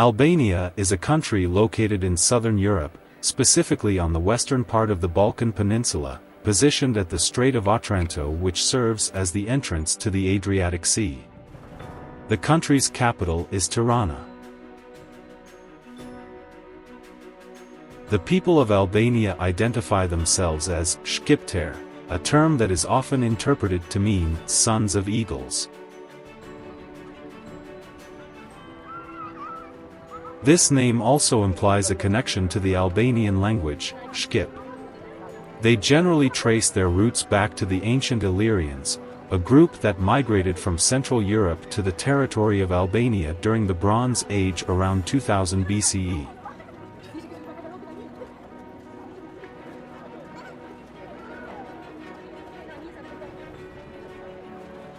Albania is a country located in southern Europe, specifically on the western part of the Balkan Peninsula, positioned at the Strait of Otranto, which serves as the entrance to the Adriatic Sea. The country's capital is Tirana. The people of Albania identify themselves as Shkodër, a term that is often interpreted to mean sons of eagles. This name also implies a connection to the Albanian language, Shkip. They generally trace their roots back to the ancient Illyrians, a group that migrated from Central Europe to the territory of Albania during the Bronze Age around 2000 BCE.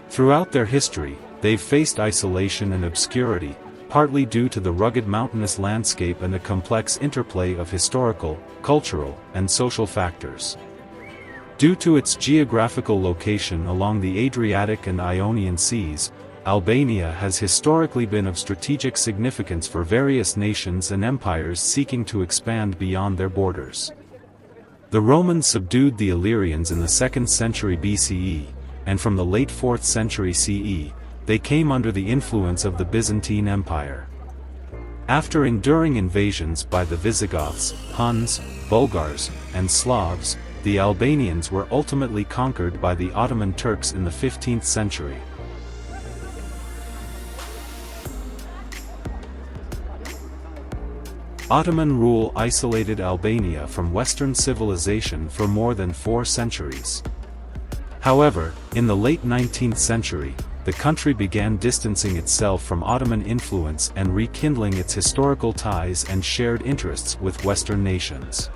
Throughout their history, they've faced isolation and obscurity, partly due to the rugged mountainous landscape and the complex interplay of historical, cultural, and social factors. Due to its geographical location along the Adriatic and Ionian Seas, Albania has historically been of strategic significance for various nations and empires seeking to expand beyond their borders. The Romans subdued the Illyrians in the 2nd century BCE, and from the late 4th century CE, they came under the influence of the Byzantine Empire. After enduring invasions by the Visigoths, Huns, Bulgars, and Slavs, the Albanians were ultimately conquered by the Ottoman Turks in the 15th century. Ottoman rule isolated Albania from Western civilization for more than 4 centuries. However, in the late 19th century, the country began distancing itself from Ottoman influence and rekindling its historical ties and shared interests with Western nations.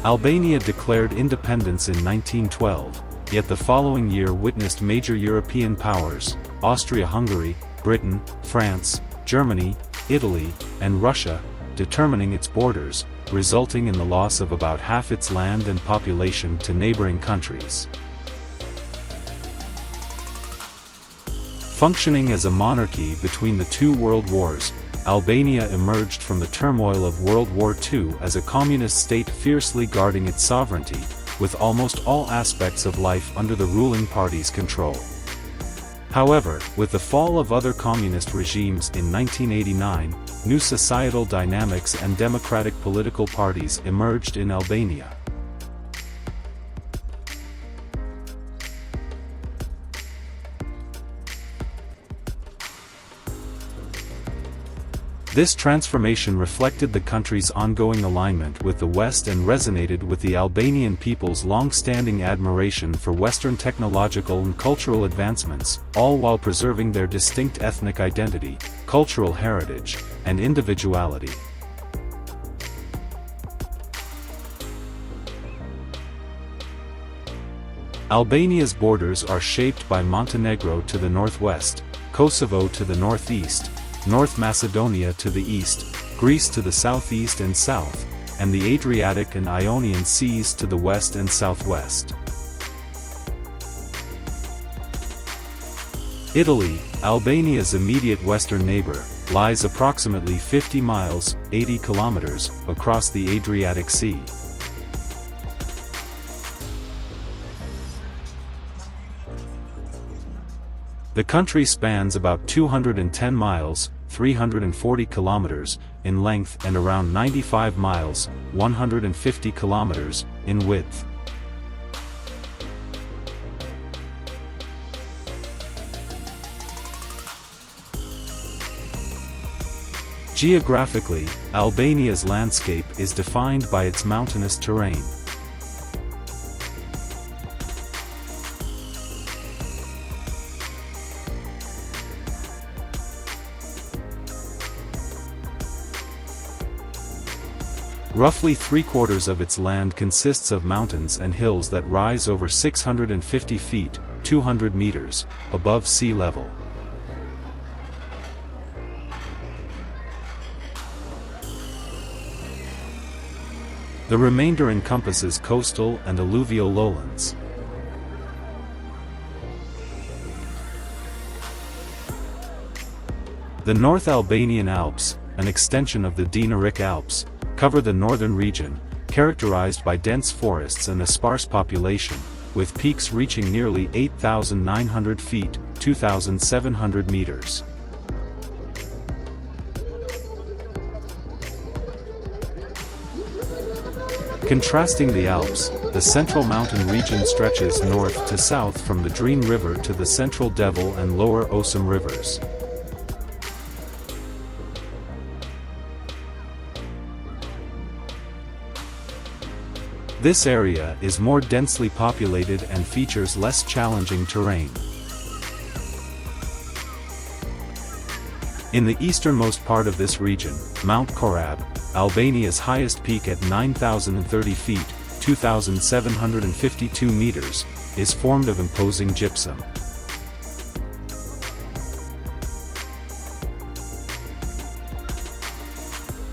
Albania declared independence in 1912, yet the following year witnessed major European powers, Austria-Hungary, Britain, France, Germany, Italy, and Russia, determining its borders, resulting in the loss of about half its land and population to neighboring countries. Functioning as a monarchy between the 2 world wars, Albania emerged from the turmoil of World War II as a communist state fiercely guarding its sovereignty, with almost all aspects of life under the ruling party's control. However, with the fall of other communist regimes in 1989, new societal dynamics and democratic political parties emerged in Albania. This transformation reflected the country's ongoing alignment with the West and resonated with the Albanian people's long-standing admiration for Western technological and cultural advancements, all while preserving their distinct ethnic identity, cultural heritage, and individuality. Albania's borders are shaped by Montenegro to the northwest, Kosovo to the northeast, North Macedonia to the east, Greece to the southeast and south, and the Adriatic and Ionian Seas to the west and southwest. Italy, Albania's immediate western neighbor, lies approximately 50 miles, 80 kilometers, across the Adriatic Sea. The country spans about 210 miles, 340 kilometers, in length and around 95 miles, 150 kilometers, in width. Geographically, Albania's landscape is defined by its mountainous terrain. Roughly 3/4 of its land consists of mountains and hills that rise over 650 feet, 200 meters, above sea level. The remainder encompasses coastal and alluvial lowlands. The North Albanian Alps, an extension of the Dinaric Alps, cover the northern region, characterized by dense forests and a sparse population, with peaks reaching nearly 8,900 feet, 2,700 meters. Contrasting the Alps, the central mountain region stretches north to south from the Drine River to the central Devel and lower Osum rivers. This area is more densely populated and features less challenging terrain. In the easternmost part of this region, Mount Korab, Albania's highest peak at 9,030 feet, 2,752 meters, is formed of imposing gypsum.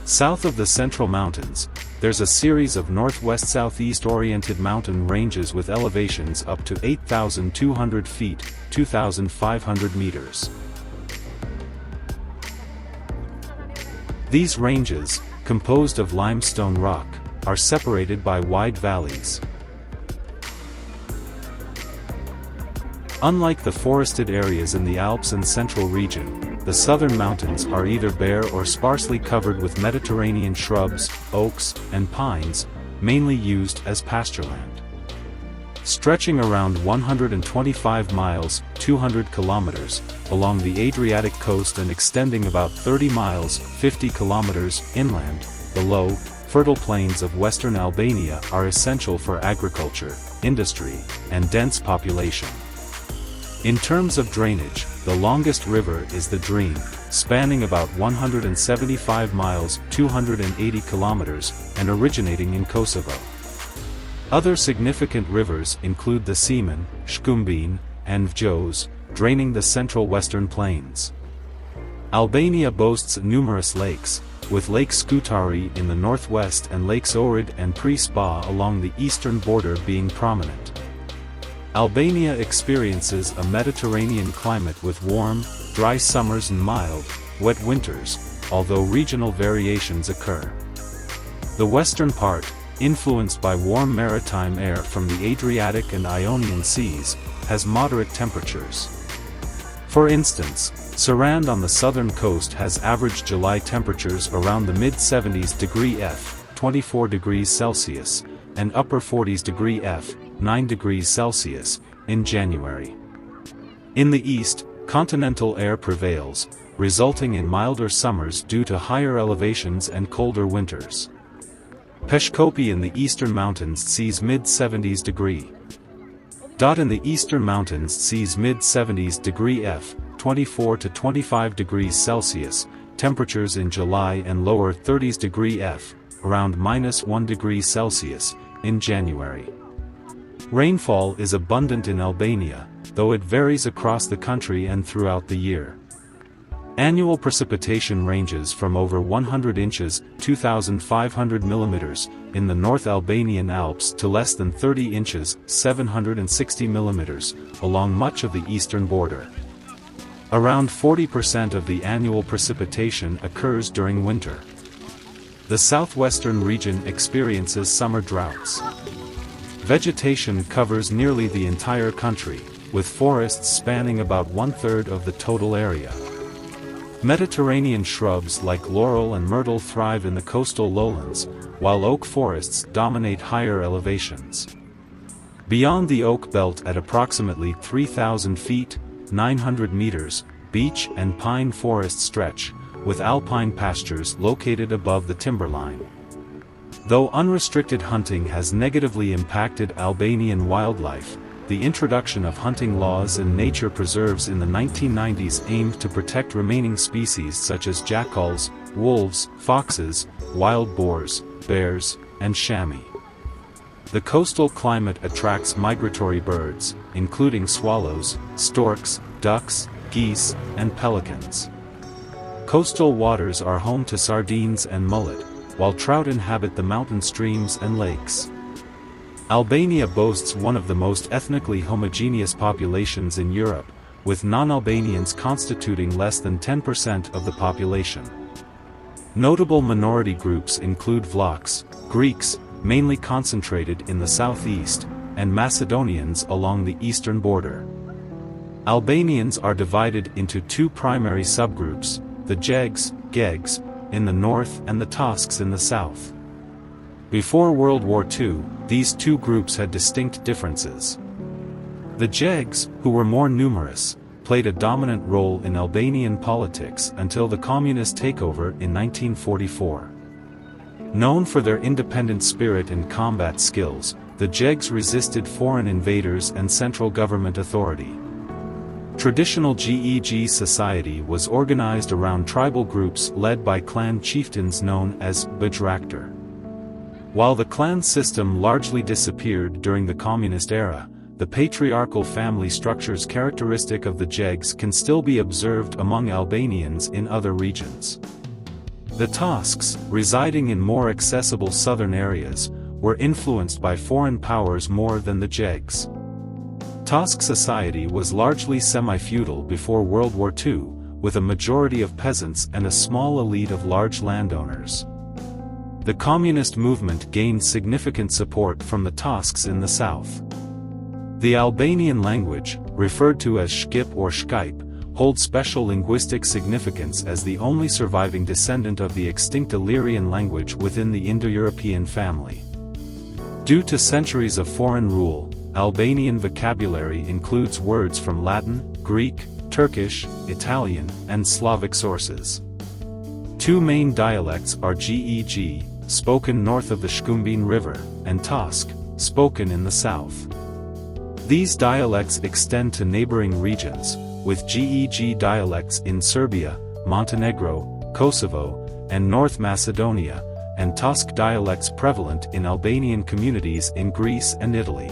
South of the Central Mountains, there's a series of northwest-southeast oriented mountain ranges with elevations up to 8,200 feet, 2,500 meters. These ranges, composed of limestone rock, are separated by wide valleys. Unlike the forested areas in the Alps and central region, the southern mountains are either bare or sparsely covered with Mediterranean shrubs, oaks, and pines, mainly used as pastureland. Stretching around 125 miles, 200 kilometers, along the Adriatic coast and extending about 30 miles, 50 kilometers, inland, the low, fertile plains of western Albania are essential for agriculture, industry, and dense population. In terms of drainage, the longest river is the Drine, spanning about 175 miles, 280 kilometers, and originating in Kosovo. Other significant rivers include the Seman, Shkumbin, and Vjose, draining the central western plains. Albania boasts numerous lakes, with Lake Skutari in the northwest and Lakes Ohrid and Pre-Spa along the eastern border being prominent. Albania experiences a Mediterranean climate with warm, dry summers and mild, wet winters, although regional variations occur. The western part, influenced by warm maritime air from the Adriatic and Ionian Seas, has moderate temperatures. For instance, Tirana on the southern coast has average July temperatures around the mid-70s degree F, 24 degrees Celsius, and upper 40s degree F, 9 degrees Celsius, in January. In the east, continental air prevails, resulting in milder summers due to higher elevations and colder winters. Peshkopi in the eastern mountains sees mid-70s degree. In the eastern mountains sees mid-70s degree F, 24 to 25 degrees Celsius, temperatures in July and lower 30s degree F, around -1 degree Celsius, in January. Rainfall is abundant in Albania, though it varies across the country and throughout the year. Annual precipitation ranges from over 100 inches, 2,500 millimeters, in the North Albanian Alps to less than 30 inches, 760 millimeters, along much of the eastern border. Around 40% of the annual precipitation occurs during winter. The southwestern region experiences summer droughts. Vegetation covers nearly the entire country, with forests spanning about one-third of the total area. Mediterranean shrubs like laurel and myrtle thrive in the coastal lowlands, while oak forests dominate higher elevations. Beyond the oak belt at approximately 3,000 feet, 900 meters, beech and pine forests stretch, with alpine pastures located above the timberline. Though unrestricted hunting has negatively impacted Albanian wildlife, the introduction of hunting laws and nature preserves in the 1990s aimed to protect remaining species such as jackals, wolves, foxes, wild boars, bears, and chamois. The coastal climate attracts migratory birds, including swallows, storks, ducks, geese, and pelicans. Coastal waters are home to sardines and mullet, while trout inhabit the mountain streams and lakes. Albania boasts one of the most ethnically homogeneous populations in Europe, with non-Albanians constituting less than 10% of the population. Notable minority groups include Vlachs, Greeks, mainly concentrated in the southeast, and Macedonians along the eastern border. Albanians are divided into two primary subgroups, the Gegs in the north and the Tosks in the south. Before World War II, these two groups had distinct differences. The Gegs, who were more numerous, played a dominant role in Albanian politics until the communist takeover in 1944. Known for their independent spirit and combat skills, the Gegs resisted foreign invaders and central government authority. Traditional Geg society was organized around tribal groups led by clan chieftains known as Bajraktar. While the clan system largely disappeared during the communist era, the patriarchal family structures characteristic of the Gegs can still be observed among Albanians in other regions. The Tosks, residing in more accessible southern areas, were influenced by foreign powers more than the Gegs. Tosk society was largely semi-feudal before World War II, with a majority of peasants and a small elite of large landowners. The communist movement gained significant support from the Tosks in the south. The Albanian language, referred to as Shkip or Shkype, holds special linguistic significance as the only surviving descendant of the extinct Illyrian language within the Indo-European family. Due to centuries of foreign rule, Albanian vocabulary includes words from Latin, Greek, Turkish, Italian, and Slavic sources. Two main dialects are Geg, spoken north of the Shkumbin River, and Tosk, spoken in the south. These dialects extend to neighboring regions, with Geg dialects in Serbia, Montenegro, Kosovo, and North Macedonia, and Tosk dialects prevalent in Albanian communities in Greece and Italy.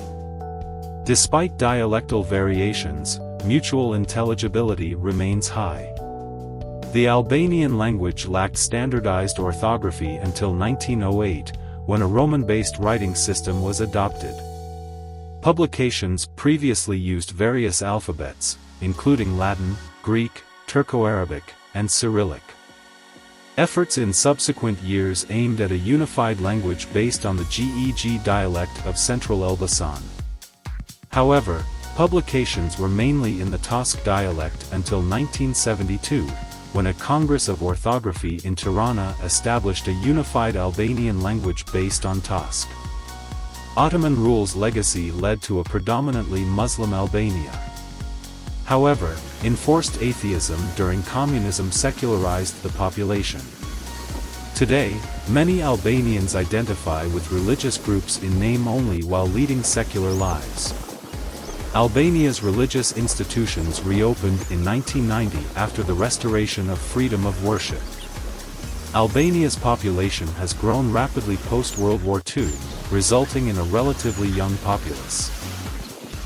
Despite dialectal variations, mutual intelligibility remains high. The Albanian language lacked standardized orthography until 1908, when a Roman-based writing system was adopted. Publications previously used various alphabets, including Latin, Greek, Turco-Arabic, and Cyrillic. Efforts in subsequent years aimed at a unified language based on the Geg dialect of Central Elbasan. However, publications were mainly in the Tosk dialect until 1972, when a Congress of Orthography in Tirana established a unified Albanian language based on Tosk. Ottoman rule's legacy led to a predominantly Muslim Albania. However, enforced atheism during communism secularized the population. Today, many Albanians identify with religious groups in name only while leading secular lives. Albania's religious institutions reopened in 1990 after the restoration of freedom of worship. Albania's population has grown rapidly post-World War II, resulting in a relatively young populace.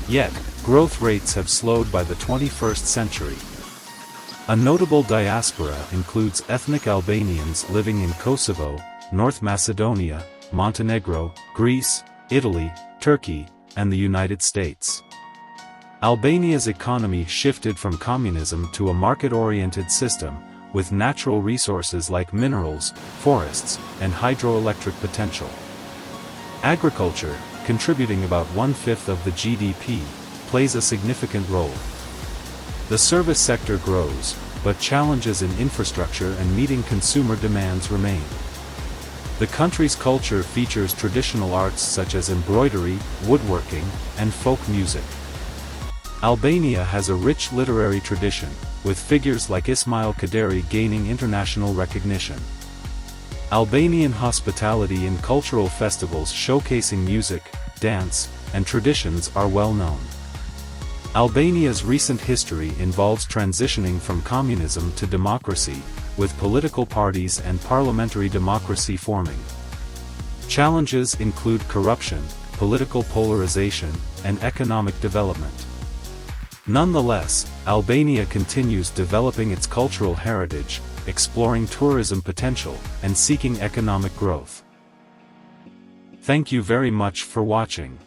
Yet, growth rates have slowed by the 21st century. A notable diaspora includes ethnic Albanians living in Kosovo, North Macedonia, Montenegro, Greece, Italy, Turkey, and the United States. Albania's economy shifted from communism to a market-oriented system, with natural resources like minerals, forests, and hydroelectric potential. Agriculture, contributing about 1/5 of the GDP, plays a significant role. The service sector grows, but challenges in infrastructure and meeting consumer demands remain. The country's culture features traditional arts such as embroidery, woodworking, and folk music. Albania has a rich literary tradition, with figures like Ismail Kaderi gaining international recognition. Albanian hospitality and cultural festivals showcasing music, dance, and traditions are well known. Albania's recent history involves transitioning from communism to democracy, with political parties and parliamentary democracy forming. Challenges include corruption, political polarization, and economic development. Nonetheless, Albania continues developing its cultural heritage, exploring tourism potential, and seeking economic growth. Thank you very much for watching.